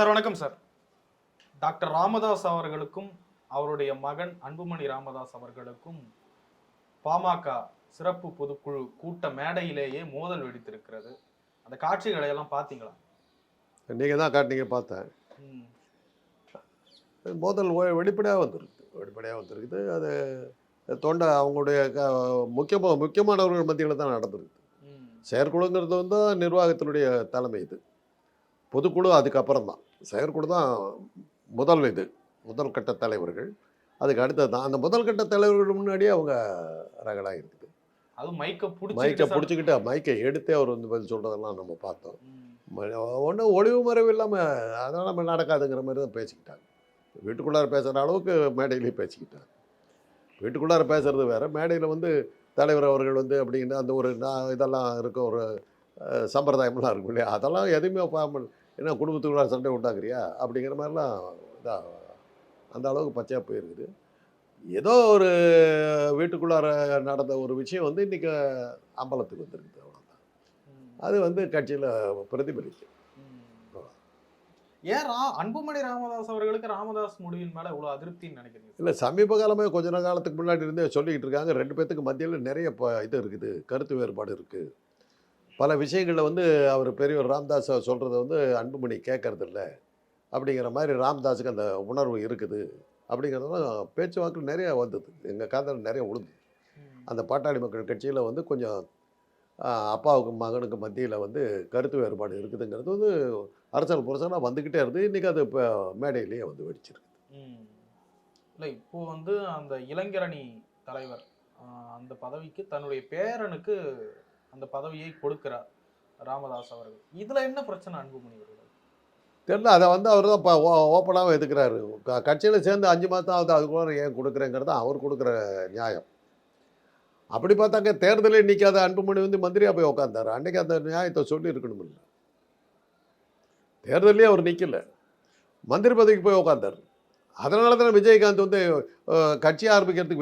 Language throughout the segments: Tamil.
சார் வணக்கம் சார். டாக்டர் ராமதாஸ் அவர்களுக்கும் அவருடைய மகன் அன்புமணி ராமதாஸ் அவர்களுக்கும் பாமக சிறப்பு பொதுக்குழு கூட்ட மேடையிலேயே மோதல் வெடித்திருக்கிறது. அந்த காட்சிகளை எல்லாம் பார்த்தீங்களா? நீங்கள் தான் காட்டினீங்க, பார்த்தேன். மோதல் வெளிப்படையாக வந்திருக்குது. அது அவங்களுடைய முக்கியமானவர்கள் மத்தியில் தான் நடந்திருக்கு. செயற்குழுங்கிறது வந்து நிர்வாகத்தினுடைய தலைமை. இது பொதுக்குழு அதுக்கப்புறம் தான். செயற்குழு தான் முதல் கட்ட தலைவர்கள். அதுக்கு அடுத்தது தான். அந்த முதல் கட்ட தலைவர்கள் முன்னாடியே அவங்க ரகடாக இருக்குது. அது மைக்கை பிடிச்சிக்கிட்டு மைக்கை எடுத்தே அவர் வந்து பதில் சொல்கிறதெல்லாம் நம்ம பார்த்தோம். ஒன்றும் ஒளிவு மறைவு இல்லாமல் அதெல்லாம் நம்ம நடக்காதுங்கிற மாதிரி தான் பேசிக்கிட்டாங்க. வீட்டுக்குள்ளார பேசுகிற அளவுக்கு மேடையிலேயே பேசிக்கிட்டாங்க. வீட்டுக்குள்ளார பேசுகிறது வேறு, மேடையில் வந்து தலைவர் அவர்கள் வந்து அப்படிங்கிற அந்த ஒரு இதெல்லாம் இருக்கும், ஒரு சம்பிரதாயமெல்லாம் இருக்கும் இல்லையா, அதெல்லாம் எதுவுமே பார்க்க. ஏன்னா குடும்பத்துக்குள்ளார சண்டை உண்டாக்குறியா அப்படிங்கிற மாதிரிலாம் இதாக அந்த அளவுக்கு பச்சையாக போயிருக்குது. ஏதோ ஒரு வீட்டுக்குள்ளார நடந்த ஒரு விஷயம் வந்து இன்றைக்கி அம்பலத்துக்கு வந்துருக்குது. அவ்வளோதான். அது வந்து கட்சியில் பிரதிபலிக்கும். ஏன் அன்புமணி ராமதாஸ் அவர்களுக்கு ராமதாஸ் முடிவின் மேலே இவ்வளோ அதிருப்தின்னு நினைக்கிறீங்க? இல்லை, சமீப காலமாக கொஞ்ச காலத்துக்கு முன்னாடி இருந்தே சொல்லிக்கிட்டு இருக்காங்க. ரெண்டு பேர்த்துக்கு மத்தியில் நிறைய இது இருக்குது, கருத்து வேறுபாடு இருக்குது. பல விஷயங்களில் வந்து அவர் பெரியவர் ராமதாஸ் சொல்கிறத வந்து அன்புமணி கேட்கறதில்ல அப்படிங்கிற மாதிரி ராமதாஸுக்கு அந்த உணர்வு இருக்குது அப்படிங்கிறதெல்லாம் பேச்சுவாக்கு நிறைய வந்தது. எங்கள் காதல் நிறைய உழுது. அந்த பாட்டாளி மக்கள் கட்சியில் வந்து கொஞ்சம் அப்பாவுக்கு மகனுக்கு மத்தியில் வந்து கருத்து வேறுபாடு இருக்குதுங்கிறது வந்து அரசியல் புரசனாக வந்துக்கிட்டே இருந்து இன்றைக்கி அது இப்போ மேடையிலேயே வந்து வெடிச்சிருக்கு. இல்லை, இப்போது வந்து அந்த இளைஞரணி தலைவர் அந்த பதவிக்கு தன்னுடைய பேரனுக்கு அந்த பதவியை கொடுக்கிறார் ராமதாஸ் அவர்கள். இதில் என்ன பிரச்சனை அன்புமணி அவர்கள்? தெரியல. அதை வந்து அவர் தான் இப்போ ஓப்பனாகவும் எதுக்குறாரு. கட்சியில் சேர்ந்து 5 மாதம் ஆகுது, அதுக்குள்ள ஏன் கொடுக்குறேங்கிறது அவர் கொடுக்குற நியாயம். அப்படி பார்த்தாங்க தேர்தலே நிற்காத அன்புமணி வந்து மந்திரியாக போய் உட்காந்தார். அன்றைக்கி அந்த நியாயத்தை சொல்லி இருக்கணும். இல்லை, தேர்தலே அவர் நிற்கல, மந்திரி பதவிக்கு போய் உட்காந்தார். அதனால தானே விஜயகாந்த் வந்து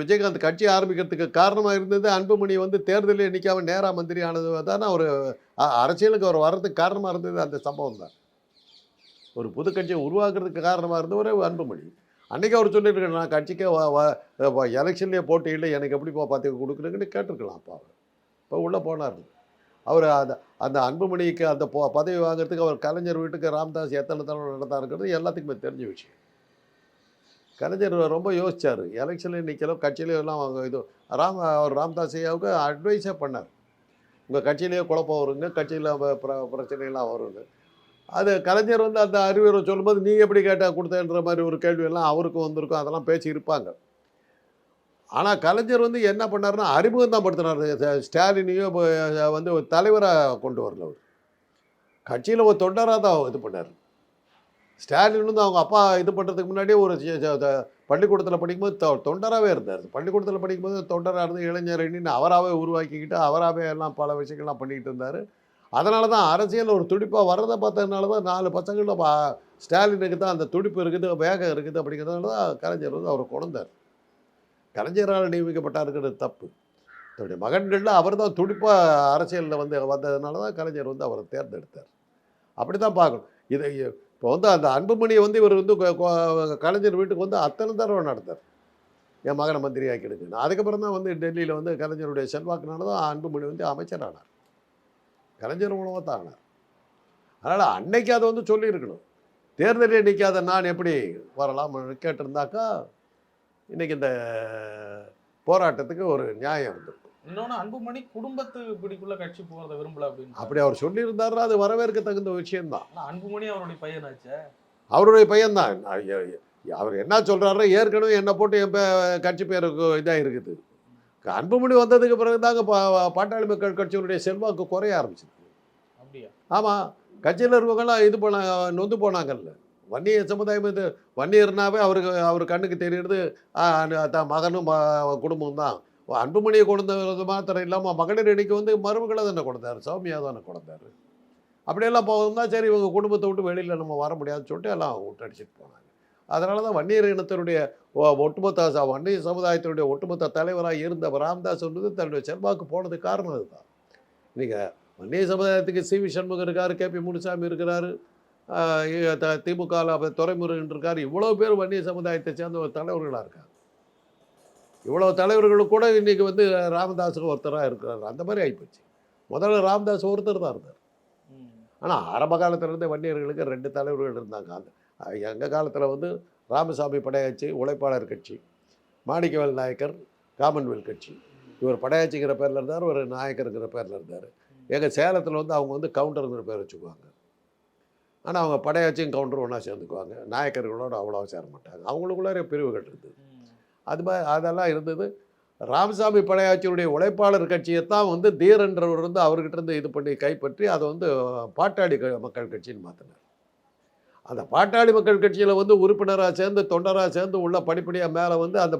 விஜயகாந்த் கட்சி ஆரம்பிக்கிறதுக்கு காரணமாக இருந்தது அன்புமணி வந்து தேர்தலே நிற்காமல் நேராக மந்திரி ஆனது தானே. ஒரு அரசியலுக்கு அவர் வர்றதுக்கு காரணமாக இருந்தது அந்த சம்பவம் தான். ஒரு புது கட்சியை உருவாக்குறதுக்கு காரணமாக இருந்தவரே அன்புமணி. அன்றைக்கி அவர் சொல்லியிருக்காரு, நான் கட்சிக்கே எலெக்ஷன்லேயே போட்டியில் எனக்கு எப்படி பதவி கொடுக்குறதுன்னு கேட்டிருக்கலாம். அப்போ அவர் இப்போ உள்ளே போனார். அவர் அந்த அன்புமணிக்கு அந்த பதவி வாங்குறதுக்கு அவர் கலைஞர் வீட்டுக்கு ராமதாஸ் எத்தனை தடவை நடந்தாருங்கிறது எல்லாத்துக்குமே தெரிஞ்ச விஷயம். கலைஞர் ரொம்ப யோசித்தார். எலெக்ஷன்லேயே நிற்கல, கட்சியிலேயே எல்லாம் அவர் ராமதாஸ் ஐயாவுக்கு அட்வைஸே பண்ணார். உங்கள் கட்சியிலேயே குழப்பம் வருங்க, கட்சியில் பிரச்சனைலாம் வருங்க. அது கலைஞர் வந்து அந்த அறிவுரை சொல்லும்போது நீங்கள் எப்படி கேட்டால் கொடுத்தேன்ற மாதிரி ஒரு கேள்வியெல்லாம் அவருக்கும் வந்திருக்கும். அதெல்லாம் பேசி இருப்பாங்க. ஆனால் கலைஞர் வந்து என்ன பண்ணாருன்னா அறிமுகம் தான் படுத்தினார். ஸ்டாலினையும் வந்து ஒரு தலைவராக கொண்டு வரல. அவர் கட்சியில் ஒரு தொண்டராக தான் இது பண்ணார். ஸ்டாலின் வந்து அவங்க அப்பா இது பண்ணுறதுக்கு முன்னாடியே ஒரு பள்ளிக்கூடத்தில் படிக்கும்போது தொண்டராகவே இருந்தார். பள்ளிக்கூடத்தில் படிக்கும்போது தொண்டராக இருந்து இளைஞரணின்னு அவராகவே உருவாக்கிக்கிட்டு அவராகவே எல்லாம் பல விஷயங்கள்லாம் பண்ணிக்கிட்டு இருந்தார். அதனால தான் அரசியல் ஒரு துடிப்பாக வர்றதை பார்த்ததுனால தான் 4 பசங்களில் ஸ்டாலினுக்கு தான் அந்த துடிப்பு இருக்குது, வேகம் இருக்குது. அப்படிங்கிறதுனால தான் கலைஞர் வந்து அவரை கொண்டார். கலைஞரால் நியமிக்கப்பட்டாருங்கிறது தப்பு. தன்னுடைய மகன்களில் அவர் தான் துடிப்பாக அரசியலில் வந்து வந்ததுனால தான் கலைஞர் வந்து அவரை தேர்ந்தெடுத்தார். அப்படி தான் பார்க்கணும். இதை இப்போ வந்து அந்த அன்புமணியை வந்து இவர் வந்து கலைஞர் வீட்டுக்கு வந்து அத்தனை தடவை நடத்தார், என் மகனை மந்திரி ஆக்கிடுங்க. அதுக்கப்புறம் தான் வந்து டெல்லியில் வந்து கலைஞருடைய செல்வாக்குனால தான் அன்புமணி வந்து அமைச்சரானார். கலைஞர் மூலமாக தான் ஆனார். அதனால் அன்னைக்கு அதை வந்து சொல்லியிருக்கணும். தேர்தலே நிற்காத நான் எப்படி வரலாம்னு கேட்டிருந்தாக்கா இன்றைக்கி இந்த போராட்டத்துக்கு ஒரு நியாயம் வந்துருக்கும். இன்னொன்று, அன்புமணி குடும்பத்து பிடிக்குள்ள கட்சி போகிறத விரும்பல அப்படின்னு அப்படி அவர் சொல்லியிருந்தாருன்னா அது வரவேற்க தகுந்த விஷயம்தான். அன்புமணி அவருடைய பையனாச்சே, அவருடைய பையன்தான். அவர் என்ன சொல்கிறாரு, ஏற்கனவே என்னை போட்டு என் கட்சி பேருக்கு இதாக இருக்குது. அன்புமணி வந்ததுக்கு பிறகு தாங்க பாட்டாளி மக்கள் கட்சியினுடைய செல்வாக்கு குறைய ஆரம்பிச்சிருக்கு. அப்படியா? ஆமாம், கட்சியில் இருக்கவங்களாம் இது நொந்து போனாங்கல்ல. வன்னிய சமுதாயம் இது வன்னியர்னாவே அவர் கண்ணுக்கு தெரியுறது தான் மகனும் குடும்பம் தான். அன்புமணியை கொண்டது மாத்திரம் இல்லாமல் மகளிர் அணிக்கு வந்து மருமகளை தானே கொடுத்தாரு, சௌமியா தானே கொடுத்தாரு. அப்படியெல்லாம் போகுதுன்னா சரி இவங்க குடும்பத்தை விட்டு வெளியில் நம்ம வர முடியாதுன்னு சொல்லிட்டு எல்லாம் விட்டடிச்சிட்டு போனாங்க. அதனால தான் வன்னியர் இனத்தினுடைய ஒட்டுமொத்த வன்னிய சமுதாயத்தினுடைய ஒட்டுமொத்த தலைவராக இருந்த ராமதாஸ் வந்து தன்னுடைய செல்வாக்கு போனதுக்கு காரணம் அதுதான். இன்றைக்கி வன்னிய சமுதாயத்துக்கு சி.வி. சண்முகம் இருக்கார், கே.பி. முனுசாமி இருக்கிறாரு, திமுக துரைமுருகன் இருக்கார், இவ்வளோ பேர் வன்னிய சமுதாயத்தை சேர்ந்த ஒரு தலைவர்களாக இருக்காங்க. இவ்வளோ தலைவர்களும் கூட இன்றைக்கி வந்து ராமதாஸுக்கு ஒருத்தராக இருக்கிறார். அந்த மாதிரி ஆகிப்போச்சு. முதல்ல ராமதாஸ் ஒருத்தர் தான் இருந்தார். ஆனால் ஆரம்ப காலத்திலேருந்தே வன்னியர்களுக்கு 2 தலைவர்கள் இருந்தாங்க. அந்த எங்கள் காலத்தில் வந்து ராமசாமி படையாச்சி உழைப்பாளர் கட்சி, மாணிக்கவேல் நாயக்கர் காமன்வெல்த் கட்சி. இவர் படையாச்சிங்கிற பேரில் இருந்தார், ஒரு நாயக்கருங்கிற பேரில் இருந்தார். எங்கள் சேலத்தில் வந்து அவங்க வந்து கவுண்டருங்கிற பேர் வச்சுக்குவாங்க. ஆனால் அவங்க படையாச்சியும் கவுண்டரும் ஒன்றா சேர்ந்துக்குவாங்க. நாயக்கர்களோடு அவ்வளோவா சேர மாட்டாங்க. அவங்களுக்குள்ளார பிரிவுகள் இருந்தது. அது மாதிரி அதெல்லாம் இருந்தது. ராமசாமி படையாச்சியுடைய உழைப்பாளர் கட்சியைத்தான் வந்து தீரன்றவர் வந்து அவர்கிட்ட இருந்து இது பண்ணி கைப்பற்றி அதை வந்து பாட்டாளி மக்கள் கட்சின்னு மாற்றினார். அந்த பாட்டாளி மக்கள் கட்சியில் வந்து உறுப்பினராக சேர்ந்து தொண்டராக சேர்ந்து உள்ள படிப்படியாக மேலே வந்து அந்த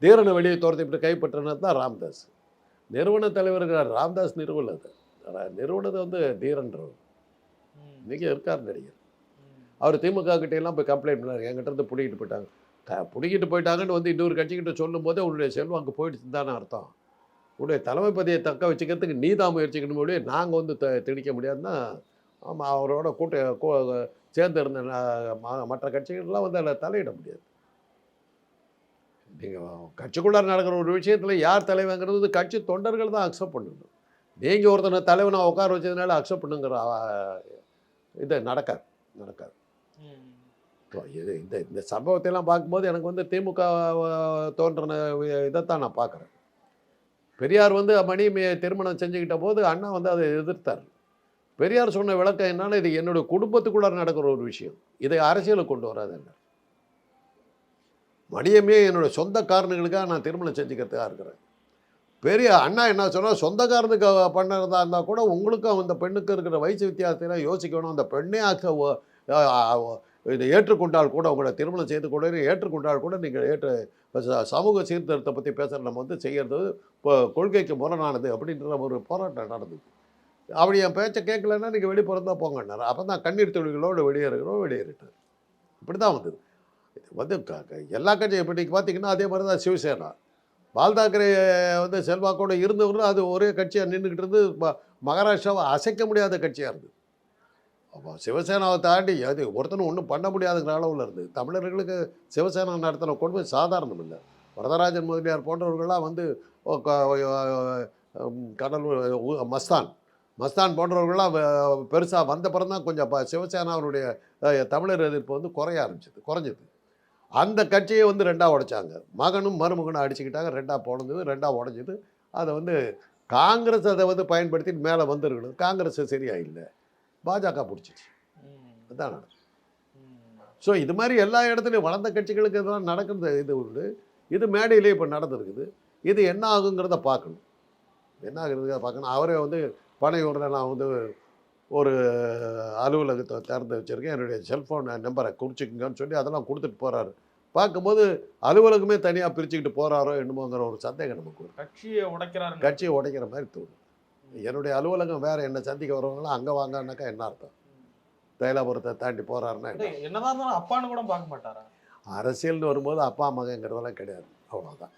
தீரனை வெளியே துரத்திட்டு கைப்பற்றினது தான் ராமதாஸ். நிறுவன தலைவர்கள் ராமதாஸ் நிறுவனம். அது நிறுவனத்தை வந்து தீரன்றவர் இன்றைக்கி இருக்கார் நடிகர். அவர் திமுக கிட்டையெல்லாம் போய் கம்ப்ளைண்ட் பண்ணார், என்கிட்ட இருந்து பிடிக்கிட்டு போயிட்டாங்க. பிடிக்கிட்டு போயிட்டாங்கன்னு வந்து இன்னொரு கட்சிக்கிட்ட சொல்லும் போதே உன்னுடைய செல்வாக்கு போயிடுச்சு தானே அர்த்தம். உன்னுடைய தலைமை பதவியை தக்க வச்சுக்கிறதுக்கு நீ தான் முயற்சிக்கணும் முடியும், நாங்கள் வந்து திணிக்க முடியாதுன்னா. ஆமாம், அவரோட சேர்ந்து இருந்த மற்ற கட்சிகள்லாம் வந்து அதில் தலையிட முடியாது. நீங்கள் கட்சிக்குள்ளார நடக்கிற ஒரு விஷயத்தில் யார் தலைவங்கிறது கட்சி தொண்டர்கள் தான் அக்செப்ட் பண்ணணும். நீங்கள் ஒருத்தனை தலைவனாக உட்கார வச்சதுனால அக்செப்ட் பண்ணுங்கிற இது நடக்காது. இது இந்த சம்பவத்தையெல்லாம் பார்க்கும்போது எனக்கு வந்து திமுக தோன்றின இதைத்தான் நான் பார்க்குறேன். பெரியார் வந்து மணி திருமணம் செஞ்சுக்கிட்ட போது அண்ணா வந்து அதை எதிர்த்தார். பெரியார் சொன்ன விளக்கம் என்னன்னா, இது என்னுடைய குடும்பத்துக்குள்ளார நடக்கிற ஒரு விஷயம், இதை அரசியலுக்கு கொண்டு வராது என்ன. மணியமே என்னோடய சொந்த காரணங்களுக்காக நான் திருமணம் செஞ்சுக்கிறதுக்காக இருக்கிறேன். பெரிய அண்ணா என்ன சொன்னால், சொந்தக்காரனுக்கு பண்ணுறதா இருந்தால் கூட உங்களுக்கும் அந்த பெண்ணுக்கு இருக்கிற வயசு வித்தியாசத்தைலாம் யோசிக்கணும். அந்த பெண்ணே இதை ஏற்றுக்கொண்டால் கூட, உங்களை திருமணம் செய்து கூட ஏற்றுக்கொண்டால் கூட நீங்கள் சமூக சீர்திருத்தத்தை பற்றி பேசுகிற நம்ம வந்து செய்கிறது இப்போ கொள்கைக்கு முரணானது அப்படின்ற ஒரு போராட்டம் நடந்தது. அப்படி என் பேச்சை கேட்கலன்னா நீங்கள் வெளிப்புறம் தான் போங்கன்னார். அப்போ தான் கண்ணீர் துளிகளோடு வெளியேறிட்டார். இப்படி தான் வந்தது. இது வந்து எல்லா கட்சியும் இப்போ நீங்கள் பார்த்தீங்கன்னா அதே மாதிரி தான் சிவசேனா. பால் தாக்கரே வந்து செல்வாக்கோடு இருந்தவர்கள் அது ஒரே கட்சியாக நின்றுக்கிட்டு இருந்து மகாராஷ்டிராவை அசைக்க முடியாத கட்சியாக இருந்தது. அப்போ சிவசேனாவை தாண்டி அது ஒருத்தனும் ஒன்றும் பண்ண முடியாதுங்கிற அளவில் இருந்தது. தமிழர்களுக்கு சிவசேனா நடத்தின கொடுமை சாதாரணம் இல்லை. வரதராஜன் முதலியார் போன்றவர்கள்லாம் வந்து கடலூர் மஸ்தான் போன்றவர்கள்லாம் பெருசாக வந்த பிறகு தான் கொஞ்சம் சிவசேனாவுடைய தமிழர் எதிர்ப்பு வந்து குறைஞ்சது. அந்த கட்சியை வந்து 2ஆக உடைச்சாங்க. மகனும் மருமகனும் அடிச்சுக்கிட்டாங்க. 2ஆக போனது, 2ஆக உடைஞ்சது. அதை வந்து காங்கிரஸ் அதை வந்து பயன்படுத்தி மேலே வந்துருக்கணும். காங்கிரஸ் சரியாக இல்லை, பாஜக பிடிச்சிச்சு. அதுதான் நடக்கும். ஸோ இது மாதிரி எல்லா இடத்துலையும் வளர்ந்த கட்சிகளுக்கு இதெல்லாம் நடக்கிறது. இது உண்டு. இது மேடையிலே இப்போ நடந்துருக்குது. இது என்ன ஆகுங்கிறத பார்க்கணும். என்ன ஆகுறதுக்காக பார்க்கணும். அவரே வந்து பனையூரில் நான் வந்து ஒரு அலுவலகத்தை திறந்து வச்சுருக்கேன், என்னுடைய செல்ஃபோன் நம்பரை குறிச்சிக்கங்கன்னு சொல்லி அதெல்லாம் கொடுத்துட்டு போகிறாரு. பார்க்கும்போது அலுவலகமே தனியாக பிரிச்சுக்கிட்டு போகிறாரோ என்னமோங்கிற ஒரு சந்தேகம் நமக்கு வரும். கட்சியை உடைக்கிற மாதிரி தோணும். என்னுடைய அலுவலகம் வேறு, என்னை சந்திக்க வரவங்களாம் அங்கே வாங்கன்னாக்கா என்ன அர்த்தம்? தைலாபுரத்தை தாண்டி போகிறாருன்னா என்னதான் அப்பான்னு கூட பார்க்க மாட்டாரா? அரசியல்னு வரும்போது அப்பா மகங்கிறதெல்லாம் கிடையாது, அவ்வளோதான்.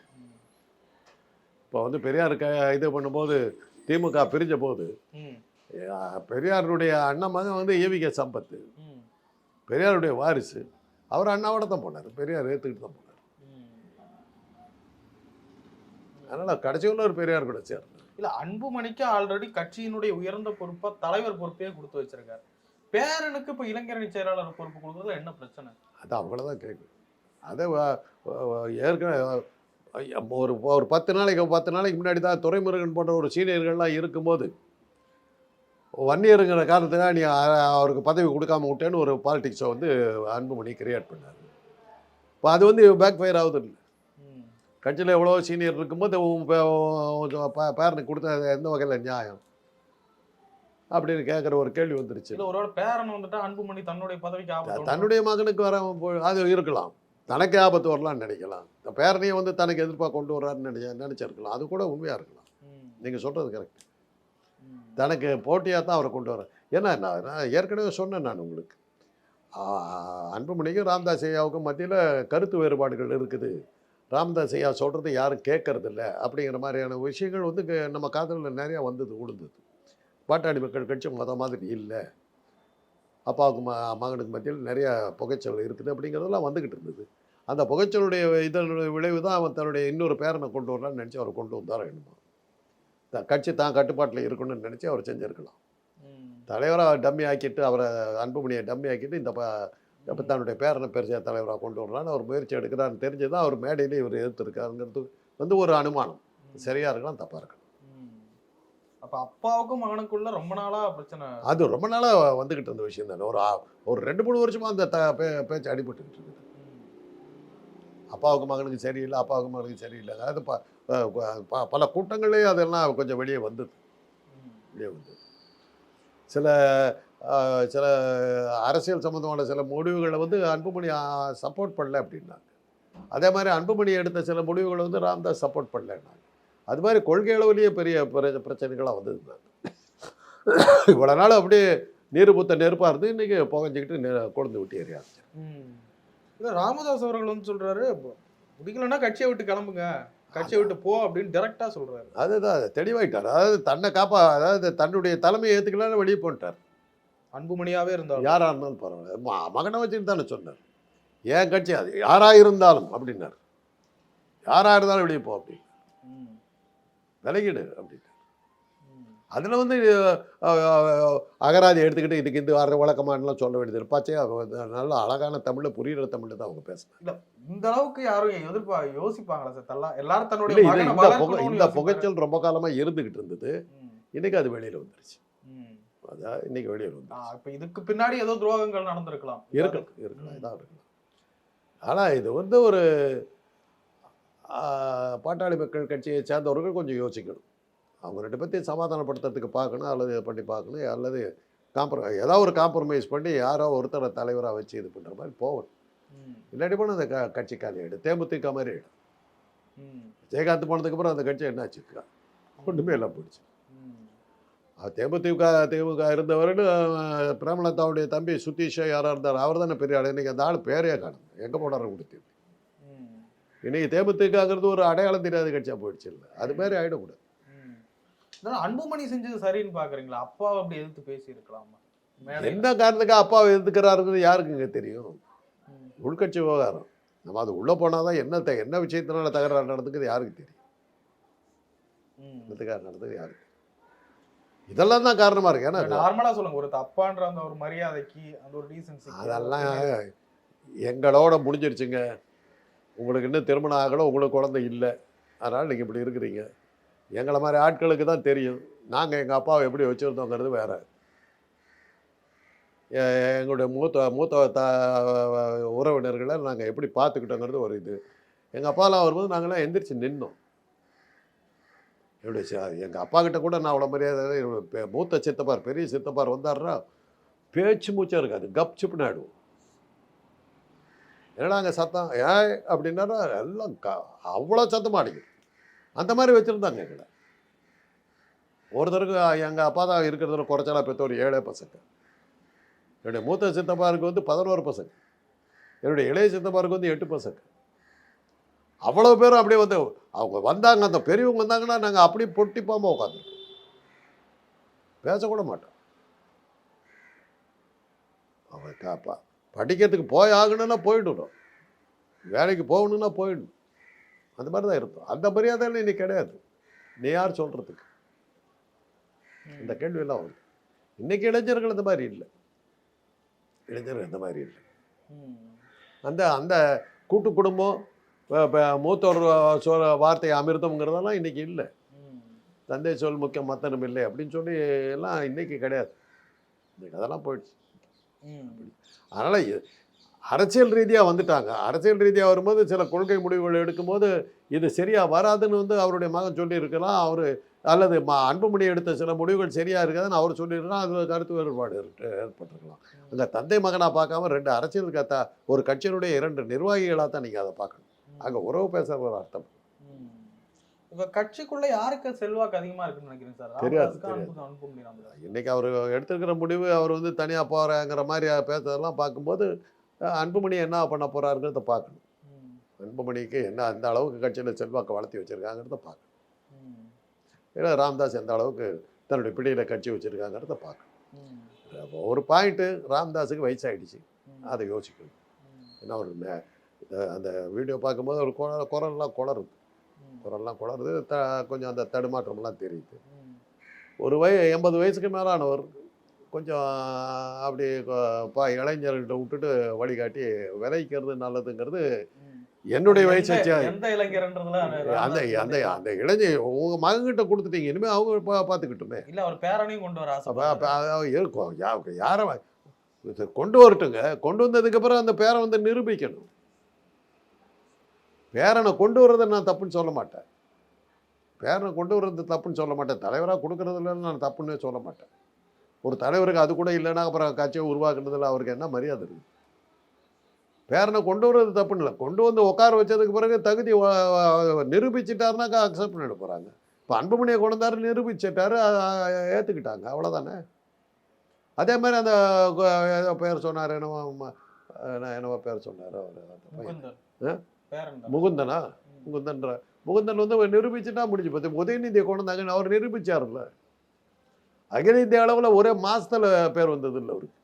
இப்போ வந்து பெரியார் இது பண்ணும்போது திமுக பிரிஞ்ச போது பெரியாருடைய அண்ணன் மகன் வந்து ஏவிகே சம்பத்து, பெரியாருடைய வாரிசு. அவர் அண்ணாவோட தான் போனார், பெரியார் ஏற்றுக்கிட்டு தான் போனார். அதனால் கடைசியில் ஒரு பெரியார் கூட சேர்ந்தார். இல்லை, அன்புமணிக்கு ஆல்ரெடி கட்சியினுடைய உயர்ந்த பொறுப்பாக தலைவர் பொறுப்பே கொடுத்து வச்சிருக்காரு. பேரனுக்கு இப்போ இளைஞரணி செயலாளர் பொறுப்பு கொடுக்குறதுல என்ன பிரச்சனை? அது அவ்வளோதான் கேட்கும். அதை ஏற்கனவே ஒரு 10 நாளைக்கு முன்னாடி தான் துரைமுருகன் போன்ற ஒரு சீனியர்கள்லாம் இருக்கும்போது வன்னியருங்கிற காரணத்துக்காக நீ அவருக்கு பதவி கொடுக்காம விட்டேன்னு ஒரு பாலிடிக்ஸை வந்து அன்புமணி கிரியேட் பண்ணார். இப்போ அது வந்து பேக் ஃபயர் ஆகுது இல்லை. கட்சியில் எவ்வளோ சீனியர் இருக்கும்போது பேரனுக்கு கொடுத்த எந்த வகையில் நியாயம் அப்படின்னு கேட்குற ஒரு கேள்வி வந்துருச்சு. ஒருவேளை பேரன் வந்துட்டா அன்புமணி தன்னுடைய பதவிக்கு தன்னுடைய மகனுக்கு வர அது இருக்கலாம், தனக்கு ஆபத்து வரலான்னு நினைக்கலாம். இந்த பேரனையும் வந்து தனக்கு எதிர்ப்பாக கொண்டு வர்றாருன்னு நினச்சிருக்கலாம். அது கூட உண்மையாக இருக்கலாம். நீங்கள் சொல்கிறது கரெக்ட். தனக்கு போட்டியாக தான் அவரை கொண்டு வரேன். ஏன்னா நான் ஏற்கனவே சொன்னேன், நான் உங்களுக்கு அன்புமணிக்கும் ராமதாஸ் ஐயாவுக்கும் மத்தியில் கருத்து வேறுபாடுகள் இருக்குது. ராமதாஸ் ஐயா சொல்கிறது யாரும் கேட்கறதில்ல அப்படிங்கிற மாதிரியான விஷயங்கள் வந்து நம்ம காதலில் நிறையா விழுந்தது. பாட்டாளி மக்கள் கட்சி மாதிரி இல்லை, அப்பாவுக்கு மகனுக்கு மத்தியில் நிறைய புகைச்சல் இருக்குது அப்படிங்கிறதெல்லாம் வந்துக்கிட்டு இருந்தது. அந்த புகைச்சலுடைய இதனுடைய விளைவு தான் அவன் தன்னுடைய இன்னொரு பேரனை கொண்டு வரலான்னு நினச்சி அவர் கொண்டு வந்தாரோ என்னமோ. கட்சி தான் கட்டுப்பாட்டில் இருக்கணும்னு நினச்சி அவர் செஞ்சுருக்கலாம். தலைவராக டம்மி ஆக்கிட்டு அவரை அன்புமணியை டம்மி ஆக்கிட்டு இப்போ தன்னுடைய பேரனை பெருசாக தலைவராக கொண்டு வரலான்னு அவர் முயற்சி எடுக்கிறான்னு தெரிஞ்சு தான் அவர் மேடையிலே இவர் எதிர்த்துருக்காருங்கிறது வந்து ஒரு அனுமானம். சரியாக இருக்கலாம், தப்பாக இருக்கலாம். அப்போ அப்பாவுக்கும் மகனுக்குள்ள ரொம்ப நாளாக பிரச்சனை, அது ரொம்ப நாளாக வந்துக்கிட்டு இருந்த விஷயம் தானே. ஒரு 2-3 வருஷமாக அந்த பேச்சு அடிபட்டுக்கிட்டு இருக்குது. அப்பாவுக்கு மகனுக்கு சரியில்லை, அப்பாவுக்கு மகனுக்கு சரியில்லை. அதாவது பல கூட்டங்களே அதெல்லாம் கொஞ்சம் வெளியே வந்தது. சில சில அரசியல் சம்மந்தமான சில முடிவுகளை வந்து அன்புமணி சப்போர்ட் பண்ணல அப்படின்னாங்க. அதே மாதிரி அன்புமணி எடுத்த சில முடிவுகளை வந்து ராமதாஸ் சப்போர்ட் பண்ணலன்னாங்க. அது மாதிரி கொள்கை அளவுலேயே பெரிய பிரச்சனைகளாக வந்ததுனாங்க. இவ்வளோ நாள் அப்படியே நீர் பூத்த நெருப்பாக இருந்து இன்றைக்கி புகஞ்சிக்கிட்டு கொழுந்து விட்டு எறிய ஆரம்பிச்சு. இல்லை, ராமதாஸ் அவர்கள் வந்து சொல்கிறாரு, பிடிக்கலன்னா கட்சியை விட்டு கிளம்புங்க, கட்சியை விட்டு போ அப்படின்னு டைரக்டா சொல்றாரு. அதுதான் தெளிவாயிட்டார். அதாவது அதாவது தன்னுடைய தலைமையை ஏற்றுக்கலான்னு வெளியே போட்டார். அன்புமணியாவே இருந்தாலும் யாரா இருந்தாலும் பரவாயில்ல, மகனை வச்சுட்டு தானே சொன்னார். ஏன் கட்சி அது யாரா இருந்தாலும் அப்படின்னார். யாரா இருந்தாலும் வெளியே போ அப்படின்னு விலகிடு அப்படின்னு. அதில் வந்து அகராதி எடுத்துக்கிட்டு இதுக்கு இந்த வர வழக்கமானலாம் சொல்ல வேண்டியது பச்சையாக நல்ல அழகான தமிழில் புரியுற தமிழில் தான் அவங்க பேசுனாங்க. இந்த அளவுக்கு யாரும் யோசிப்பாங்களா சார்? எல்லாரும் தன்னுடைய இந்த புகைச்சல் ரொம்ப காலமாக இருந்துகிட்டு இருந்தது. இன்னைக்கு அது வெளியில் வந்துருச்சு. அதான் இன்னைக்கு வெளியில் வந்து இப்போ இதுக்கு பின்னாடி ஏதோ துரோகங்கள் நடந்திருக்கலாம், இருக்கலாம் இதாக இருக்கலாம். ஆனால் இது வந்து ஒரு பாட்டாளி மக்கள் கட்சியை சேர்ந்தவர்கள் கொஞ்சம் யோசிக்கணும். அவங்க 2 பேர்த்தையும் சமாதானப்படுத்துறதுக்கு பார்க்கணும், அல்லது இதை பண்ணி பார்க்கணும், அல்லது ஏதாவது ஒரு காம்ப்ரமைஸ் பண்ணி யாரோ ஒருத்தரை தலைவராக வச்சு இது பண்ணுற மாதிரி போகணும். இல்லாட்டி போனால் அந்த கட்சி காலி ஆகிடும். தேமுதிக மாதிரி ஆகிடும். விஜயகாந்த் போனதுக்கு அப்புறம் அந்த கட்சி என்னாச்சு? ஒன்றுமே எல்லாம் போயிடுச்சு. தேமுதிக இருந்தவர்கள் பிரேமலதாவுடைய தம்பி சுதீஷா யாராக இருந்தார், அவர் தானே பெரிய ஆள். இன்றைக்கி அந்த ஆள் பேரையே காணும், எங்கே போனார் கொடுத்து. இன்றைக்கி தேமுதிகங்கிறது ஒரு அடையாளம் தெரியாத கட்சியாக போயிடுச்சு. இல்லை, அது மாதிரி ஆகிடக்கூடாது. அன்புமணி செஞ்சது சரின்னு பாக்குறீங்களா? அப்பாவை அப்படி எதிர்த்து பேசி இருக்கலாமா? என்ன காரணத்துக்காக அப்பாவை எதிர்க்கிறாருங்கிறது யாருக்குங்க தெரியும்? உள்கட்சி விவகாரம். நம்ம அது உள்ள போனாதான் என்ன விஷயத்தினால தகராறு நடந்துக்குது யாருக்கு தெரியும்? நடந்தது யாருக்கு? இதெல்லாம் தான் காரணமா இருக்கு. ஏன்னா நார்மலா சொல்லுங்க, ஒரு தப்பான்ற அந்த ஒரு மரியாதைக்கு அந்த ஒரு டீசன்சி அதெல்லாம் எங்களோட முடிஞ்சிருச்சுங்க. உங்களுக்கு இன்னும் திருமணம் ஆகலை, உங்களுக்கு குழந்தை இல்லை, அதனால் நீங்கள் இப்படி இருக்கிறீங்க. எங்களை மாதிரி ஆட்களுக்கு தான் தெரியும் நாங்கள் எங்கள் அப்பாவை எப்படி வச்சுருந்தோங்கிறது வேறு. எங்களுடைய மூத்த உறவினர்களை நாங்கள் எப்படி பார்த்துக்கிட்டோங்கிறது ஒரு இது. எங்கள் அப்பாலாம் வரும்போது நாங்களாம் எந்திரிச்சு நின்னோம். எப்படி எங்கள் அப்பா கிட்ட கூட நான் அவ்வளோ மரியாதை. மூத்த சித்தப்பார், பெரிய சித்தப்பார் வந்தாருன்னா பேச்சு மூச்சாக இருக்காது, கப் சிப்புன்னு ஆகிடுவோம். ஏன்னா அங்கே சத்தம் அப்படின்னா எல்லாம் அவ்வளோ சத்தமாக அடிக்கும். அந்த மாதிரி வச்சுருந்தாங்க எங்களை. ஒருத்தருக்கு எங்கள் அப்பா தான் இருக்கிறதுல குறைச்சலா பெற்ற ஒரு 7 பசங்க. என்னுடைய மூத்த சித்தப்பாருக்கு வந்து 11 பசங்க. என்னுடைய இளைய சித்தப்பாருக்கு வந்து 8 பசங்க. அவ்வளோ பேரும் அப்படியே வந்து அவங்க வந்தாங்க, அந்த பெரியவங்க வந்தாங்கன்னா நாங்கள் அப்படியே பொட்டிப்பாமல் உட்காந்துருக்கோம், பேசக்கூட மாட்டோம். அவங்க படிக்கிறதுக்கு போய் ஆகணும்னா போயிடணும், வேலைக்கு போகணுன்னா போயிடணும். அந்த மாதிரி தான் இருந்தோம். அந்த மரியாதையில் இன்னைக்கு கிடையாது. நீ யார் சொல்கிறதுக்கு? இந்த கேள்வியெல்லாம் வருது. இன்னைக்கு இளைஞர்கள் இந்த மாதிரி இல்லை. இளைஞர்கள் இந்த மாதிரி இல்லை. அந்த அந்த கூட்டு குடும்பம், மூத்தோர் சொல் வார்த்தை அமிர்தம்ங்கிறதெல்லாம் இன்னைக்கு இல்லை. தந்தை சொல் முக்கியம் மத்தனும் இல்லை அப்படின்னு சொல்லி எல்லாம் இன்னைக்கு கிடையாது. இன்னைக்கு அதெல்லாம் போயிடுச்சு. அதனால் அரசியல் ரீதியாக வந்துட்டாங்க. அரசியல் ரீதியாக வரும்போது சில கொள்கை முடிவுகள் எடுக்கும்போது இது சரியாக வராதுன்னு வந்து அவருடைய மகன் சொல்லியிருக்கலாம். அவர் அல்லது அன்புமணி எடுத்த சில முடிவுகள் சரியாக இருக்காதுன்னு அவர் சொல்லியிருக்கலாம். அதில் கருத்து வேறுபாடு ஏற்பட்டிருக்கலாம். அங்கே தந்தை மகனாக பார்க்காம 2 அரசியல் ஒரு கட்சியினுடைய 2 நிர்வாகிகளாக தான் நீங்கள் அதை பார்க்கணும். அங்கே உறவு பேசுகிற ஒரு அர்த்தம். இப்போ கட்சிக்குள்ளே யாருக்கு செல்வாக்கு அதிகமாக இருக்குன்னு நினைக்கிறேன் சார்? தெரியாது. இன்னைக்கு அவர் எடுத்துருக்கிற முடிவு, அவர் வந்து தனியாக போகிறேங்கிற மாதிரி பேசுறதெல்லாம் பார்க்கும்போது அன்புமணி என்ன பண்ண போகிறாருங்கிறத பார்க்கணும். அன்புமணிக்கு என்ன அந்த அளவுக்கு கட்சியில் செல்வாக்கை வளர்த்தி வச்சுருக்காங்கிறத பார்க்கணும். ஏன்னா ராமதாஸ் எந்த அளவுக்கு தன்னுடைய பிடியில் கட்சி வச்சுருக்காங்கிறத பார்க்கணும். ஒரு பாயிண்ட்டு ராமதாஸுக்கு வயசாயிடுச்சு, அதை யோசிக்கணும். ஏன்னா ஒரு அந்த வீடியோ பார்க்கும்போது ஒரு குரல்லாம் குளருது, கொஞ்சம் அந்த தடுமாற்றம்லாம் தெரியுது. ஒரு 80 வயசுக்கு மேலானவர் கொஞ்சம் அப்படி இளைஞர்கிட்ட விட்டுட்டு வழிகாட்டி விளைவிக்கிறது நல்லதுங்கிறது என்னுடைய வயசு. எந்த இளைஞர்ன்றதுல அந்த அந்த அந்த இளைஞர் உங்க மகன்கிட்ட கொடுத்துட்டீங்க, இனிமேல் அவங்க பார்த்துக்கிட்டுமே. இல்லை அவர் பேரனையும் கொண்டு வர இருக்கும். யாரை கொண்டு வரட்டுங்க, கொண்டு வந்ததுக்கப்புறம் அந்த பேரை வந்து நிரூபிக்கணும். பேரனை கொண்டு வர்றதை நான் தப்புன்னு சொல்ல மாட்டேன், பேரனை கொண்டு வர்றது தப்புன்னு சொல்ல மாட்டேன், தலைவராக கொடுக்குறதுல நான் தப்புன்னே சொல்ல மாட்டேன். ஒரு தலைவருக்கு அது கூட இல்லைன்னா அப்புறம் கட்சியை உருவாக்குனதில் அவருக்கு என்ன மரியாதை இருக்குது? பேரனை கொண்டு வர்றது தப்புன்னு இல்லை, கொண்டு வந்து உட்கார வச்சதுக்கு பிறகு தகுதி நிரூபிச்சிட்டாருனாக்கா அக்செப்ட் பண்ணிட போகிறாங்க. இப்போ அன்புமணியை கொண்டு வந்தாரு, நிரூபிச்சிட்டாரு, ஏற்றுக்கிட்டாங்க, அவ்வளோதானே. அதே மாதிரி அந்த பேர் சொன்னார், என்னவோ பேர் சொன்னார் அவர், முகுந்தனா, முகுந்தன் வந்து நிரூபிச்சுட்டா முடிஞ்சு பார்த்து. உதயநிதியை கொண்டு வந்தாங்கன்னு அவர் நிரூபிச்சார்ல. அகில இந்திய அளவில் ஒரே மாதத்தில் பேர் வந்தது இல்லை அவருக்கு.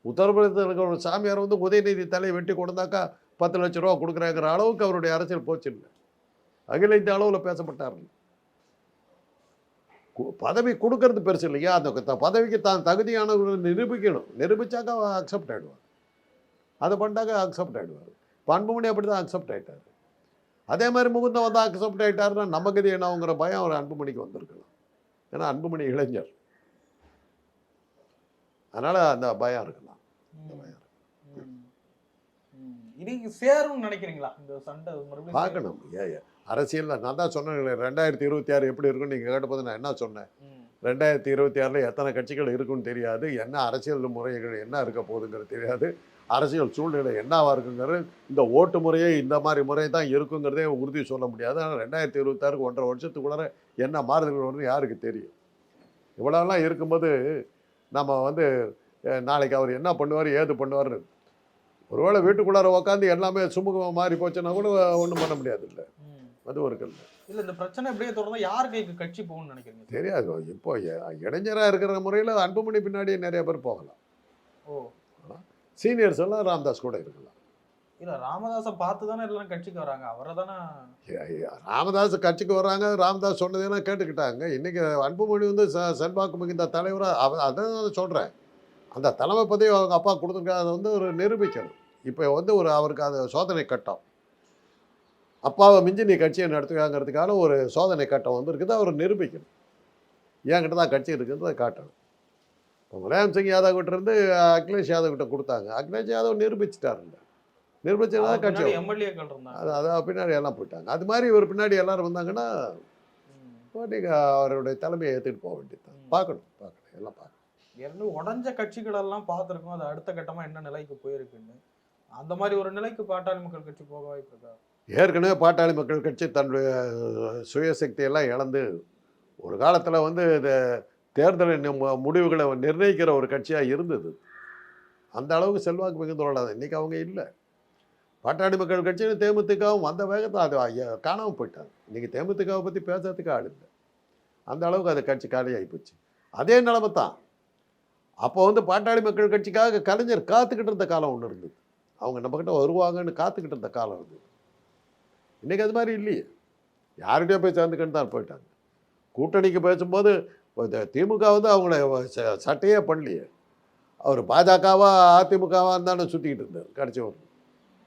உத்தரப்பிரதேசத்தில் இருக்கிற ஒரு சாமியார் வந்து உதயநிதி தலையை வெட்டி கொண்டாக்கா 10 லட்ச ரூபா கொடுக்குறாங்கிற அளவுக்கு அவருடைய அரசியல் போச்சு இல்லை. அகில இந்திய அளவில் பேசப்பட்டார். பதவி கொடுக்கறது பெருசு இல்லையா, அந்த பதவிக்கு தான் தகுதியானவர்கள் நிரூபிக்கணும். நிரூபிச்சாக்கா அக்செப்ட் ஆகிடுவார். அதை பண்ணிட்டாக்க அக்செப்ட் ஆகிடுவார். அன்புமணி அப்படி தான் அக்செப்ட் ஆகிட்டார். அதே மாதிரி முகுந்தன் வந்து அக்செப்ட் ஆகிட்டாருன்னா நமக்கு இது என்னங்கிற பயம் அவர் அன்புமணிக்கு வந்திருக்கலாம். ஏன்னா அன்புமணி இளைஞர், அதனால அந்த பயம் இருக்கலாம். சேரும் நினைக்கிறீங்களா இந்த சண்டை? பார்க்கணும். அரசியல் நான் தான் சொன்னேன், 2026 எப்படி இருக்குன்னு நீங்கள் கேட்டபோது நான் என்ன சொன்னேன், 2026 எத்தனை கட்சிகள் இருக்குன்னு தெரியாது, என்ன அரசியல் முறைகள் என்ன இருக்க போகுதுங்கிறது தெரியாது, அரசியல் சூழ்நிலை என்னவா இருக்குங்கிறது, இந்த ஓட்டு முறையே இந்த மாதிரி முறை தான் இருக்குங்கிறதே உறுதி சொல்ல முடியாது. ஆனால் 2026 1.5 வருஷத்துக்குள்ளார என்ன மாறுதல்கள் வரும்னு யாருக்கு தெரியும்? இவ்வளோலாம் இருக்கும்போது நம்ம வந்து நாளைக்கு அவர் என்ன பண்ணுவார் ஏது பண்ணுவார்னு, ஒருவேளை வீட்டுக்குள்ளார உட்காந்து எல்லாமே சுமூகமாக மாறி போச்சுன்னா கூட ஒன்றும் பண்ண முடியாது. இல்லை அது ஒரு கல்வி இல்லை. இந்த பிரச்சனை எப்படியே தொடர்ந்தா யார் கைக்கு கட்சி போகணும்னு நினைக்கிறீங்க? தெரியாது. இப்போ இளைஞராக இருக்கிற முறையில் அன்புமணி பின்னாடியே நிறைய பேர் போகலாம். சீனியர்ஸ் எல்லாம் ராமதாஸ் கூட இருக்கலாம். இல்லை ராமதாஸை பார்த்து தானே எல்லாம் கட்சிக்கு வராங்க, அவரை தானே. ராமதாஸ் கட்சிக்கு வர்றாங்க, ராமதாஸ் சொன்னதெல்லாம் கேட்டுக்கிட்டாங்க. இன்றைக்கி அன்புமணி வந்து செல்வாக்கு மிகுந்த தலைவராக அதான் சொல்கிறேன். அந்த தலைமை பதவி அவங்க அப்பா கொடுத்துருக்காங்க, அதை வந்து ஒரு நிரூபிக்கணும். இப்போ வந்து ஒரு அவருக்கு அது சோதனை கட்டம், அப்பாவை மிஞ்சி நீ கட்சியை நடத்துக்காங்கிறதுக்கான ஒரு சோதனை கட்டம் வந்துருக்குது, அவர் நிரூபிக்கணும். என்கிட்ட தான் கட்சி இருக்குன்றதை காட்டணும். இப்போ முலாயம் சிங் யாதவ் கிட்ட இருந்து அகிலேஷ் யாதவ் கிட்ட கொடுத்தாங்க, அகிலேஷ் யாதவ் நிரூபிச்சுட்டாருல்ல, நிரூபிச்சா கட்சி எம்எல்ஏக்கள் இருந்தாங்க, அதான் பின்னாடி எல்லாம் போயிட்டாங்க. அது மாதிரி இவர் பின்னாடி எல்லாரும் வந்தாங்கன்னா நீங்கள் அவருடைய தலைமையை ஏற்றுட்டு போக வேண்டியது தான். பார்க்கணும் எல்லாம் பார்க்கணும். உடஞ்ச கட்சிகள் எல்லாம் பார்த்துருக்கோம், அது அடுத்த கட்டமாக என்ன நிலைக்கு போயிருக்குன்னு. அந்த மாதிரி ஒரு நிலைக்கு பாட்டாளி மக்கள் கட்சி போக வாய்ப்பு இருக்கா? ஏற்கனவே பாட்டாளி மக்கள் கட்சி தன்னுடைய சுயசக்தியெல்லாம் இழந்து ஒரு காலத்தில் வந்து இந்த தேர்தலின் முடிவுகளை நிர்ணயிக்கிற ஒரு கட்சியாக இருந்தது. அந்த அளவுக்கு செல்வாக்கு மிகுந்தவர்களாக இன்றைக்கி அவங்க இல்லை. பாட்டாளி மக்கள் கட்சின்னு தேமுதிகவும் வந்த வேகத்தை அது காணாமல் போயிட்டாங்க. இன்றைக்கி தேமுதிகவை பற்றி பேசுறதுக்கு ஆள் இல்லை. அந்த அளவுக்கு அது கட்சி காலியாகி போச்சு. அதே நிலைமை தான் அப்போ வந்து பாட்டாளி மக்கள் கட்சிக்காக கலைஞர் காத்துக்கிட்டு இருந்த காலம் ஒன்று இருந்தது. அவங்க நம்மக்கிட்ட வருவாங்கன்னு காத்துக்கிட்டு இருந்த காலம் இருந்தது. இன்றைக்கி அது மாதிரி இல்லையே, யார்கிட்டயோ போய் சேர்ந்துக்கிட்டு தான் போயிட்டாங்க. கூட்டணிக்கு பேசும்போது திமுக வந்து அவங்கள சட்டையே பண்ணலையே. அவர் பாஜகவா அதிமுகவா இருந்தானே சுற்றிக்கிட்டு இருந்தார். கடைசி ஒரு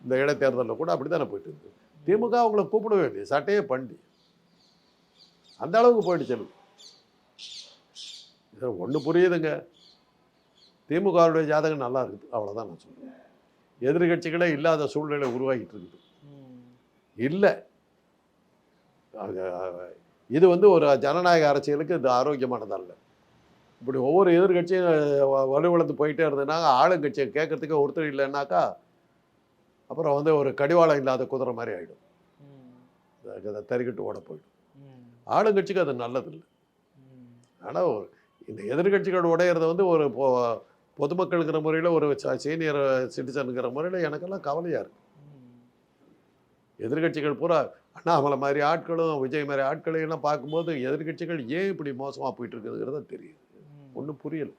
இந்த இடைத்தேர்தலில் கூட அப்படி தானே போயிட்டு இருந்தது. திமுக அவங்கள கூப்பிடவே இல்லையே, சட்டையே பண்ணி அந்த அளவுக்கு போயிடுச்சு. ஒன்று புரியுதுங்க, திமுகவுடைய ஜாதகம் நல்லா இருக்குது, அவ்வளோதான் நான் சொல்கிறேன். எதிர்கட்சிகளே இல்லாத சூழ்நிலை உருவாகிட்டு இருக்குது. இல்லை, இது வந்து ஒரு ஜனநாயக அரசியலுக்கு இது ஆரோக்கியமானதல்ல. இப்படி ஒவ்வொரு எதிர்கட்சியும் வலுவிழந்து போயிட்டே இருந்ததுன்னா ஆளுங்கட்சியை கேட்கறதுக்கு ஒருத்தர் இல்லைன்னாக்கா அப்புறம் வந்து ஒரு கடிவாளம் இல்லாத குதிரை மாதிரி ஆகிடும், தறிக்கிட்டு ஓட போயிடும். ஆளுங்கட்சிக்கு அது நல்லதில்லை. ஆனால் இந்த எதிர்கட்சிகள் உடையிறது வந்து ஒரு பொதுமக்களுங்கிற முறையில் ஒரு சீனியர் சிட்டிசனுங்கிற முறையில் எனக்கெல்லாம் கவலையாக இருக்குது. எதிர்கட்சிகள் பூரா அண்ணாமலை மாதிரி ஆட்களும் விஜய் மாதிரி ஆட்களையெல்லாம் பார்க்கும்போது எதிர்கட்சிகள் ஏன் இப்படி மோசமாக போயிட்டு இருக்குதுங்கிறத தெரியுது. ஒன்றும் புரியலை.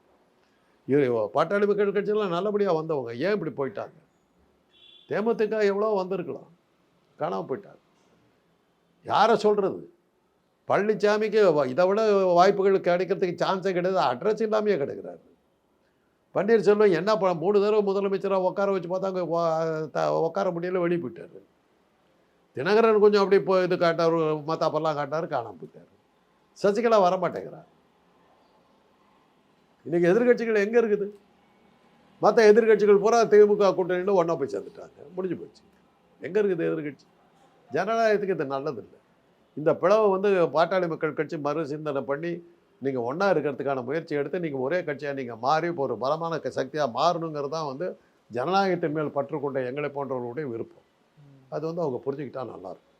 பாட்டாளி மக்கள் கட்சியெல்லாம் நல்லபடியாக வந்தவங்க ஏன் இப்படி போயிட்டாங்க? தேமுதிக எவ்வளோ வந்திருக்கலாம், காணாமல் போயிட்டாங்க. யாரை சொல்கிறது? பழனிசாமிக்கு இதை விட வாய்ப்புகள் கிடைக்கிறதுக்கு சான்ஸே கிடையாது, அட்ரஸ் இல்லாமையே கிடைக்கிறாரு. பன்னீர்செல்வம் என்ன 3 தடவை முதலமைச்சராக உட்கார வச்சு பார்த்தாங்க, உட்கார முடியல, வெளியே போயிட்டார். தினகரன் கொஞ்சம் அப்படி இப்போ இது காட்டார், மத்தாப்பெல்லாம் காட்டார், காணாமல் போயிட்டார். சசிகலா வரமாட்டேங்கிறார். இன்றைக்கி எதிர்கட்சிகள் எங்கே இருக்குது? மற்ற எதிர்கட்சிகள் பூரா திமுக கூட்டணியில் ஒன்றா போய் சேர்ந்துட்டாங்க, முடிஞ்சு போச்சு. எங்கே இருக்குது எதிர்கட்சி? ஜனநாயகத்துக்கு இது நல்லதில்லை. இந்த பிளவை வந்து பாட்டாளி மக்கள் கட்சி மறு சிந்தனை பண்ணி நீங்கள் ஒன்றா இருக்கிறதுக்கான முயற்சி எடுத்து நீங்கள் ஒரே கட்சியாக நீங்கள் மாறி இப்போ ஒரு பலமான சக்தியாக மாறணுங்கிறது தான் வந்து ஜனநாயகத்தின் மேல் பற்றுக்கொண்ட எங்களை போன்றவர்களுடைய விருப்பம். அது வந்து அவங்க புரிஞ்சுக்கிட்டா நல்லாயிருக்கும்.